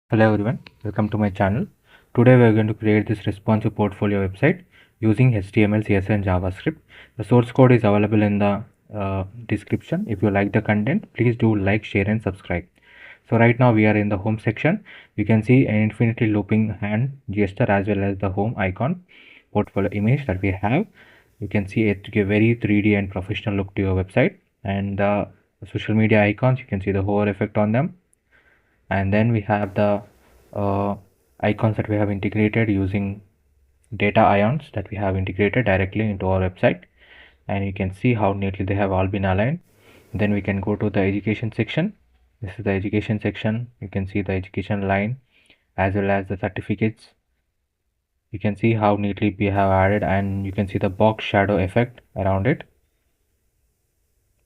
Hello everyone, welcome to my channel. Today we are going to create this responsive portfolio website using HTML, CSS and JavaScript. The source code is available in the description. If you like the content, please do like, share and subscribe. So right now we are in the home section. You can see an infinitely looping hand gesture as well as the home icon portfolio image that we have. You can see it give very 3D and professional look to your website, and the social media icons, you can see the hover effect on them. And then we have the icons that we have integrated using data ions that we have integrated directly into our website, and you can see how neatly they have all been aligned. Then we can go to the education section. This is the education section. You can see the education line as well as the certificates. You can see how neatly we have added, and you can see the box shadow effect around it.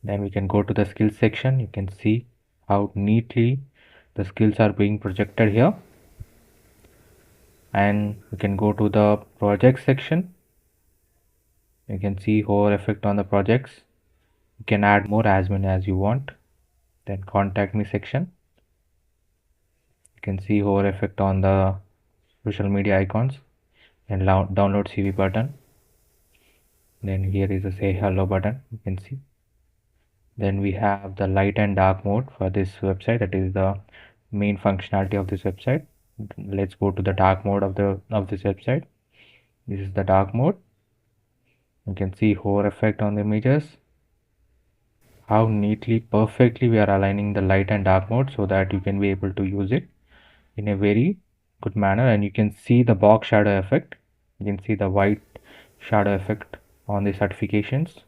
Then we can go to the skills section. You can see how neatly the skills are being projected here. And we can go to the project section. You can see hover effect on the projects. You can add more as many as you want. Then contact me section. You can see hover effect on the social media icons and download CV button. Then here is a say hello button, you can see. Then we have the light and dark mode for this website. That is the main functionality of this website. Let's go to the dark mode of this website. This is the dark mode. You can see hover effect on the images, how neatly, perfectly we are aligning the light and dark mode so that you can be able to use it in a very good manner. And you can see the box shadow effect. You can see the white shadow effect on the certifications.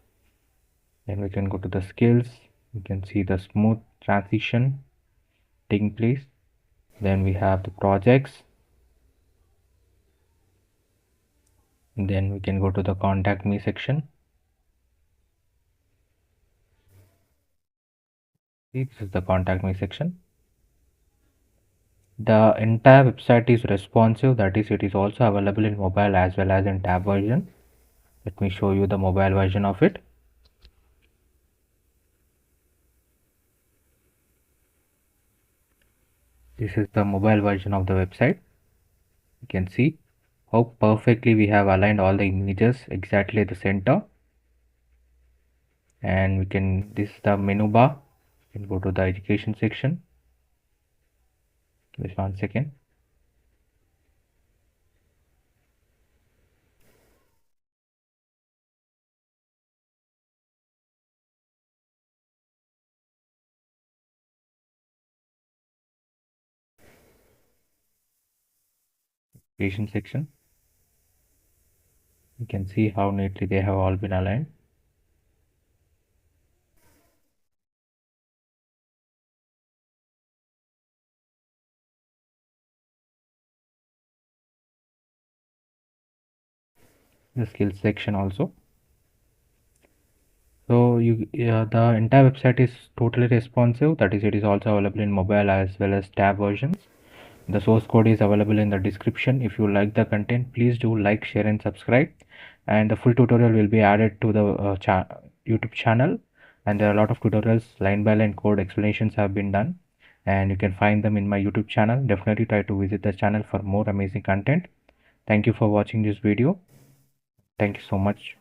Then we can go to the skills. You can see the smooth transition taking place. Then we have the projects. And then we can go to the contact me section. See, this is the contact me section. The entire website is responsive, that is, it is also available in mobile as well as in tab version. Let me show you the mobile version of it. This is the mobile version of the website. You can see how perfectly we have aligned all the images exactly at the center. And we can, this is the menu bar. You can go to the education section. Just 1 second. Education section. You can see how neatly they have all been aligned. The skills section also. So the entire website is totally responsive, that is, it is also available in mobile as well as tab versions. The source code is available in the description. If you like the content, please do like, share and subscribe. And the full tutorial will be added to the YouTube channel, and there are a lot of tutorials, line by line code explanations have been done, and you can find them in my YouTube channel. Definitely try to visit the channel for more amazing content. Thank you for watching this video. Thank you so much.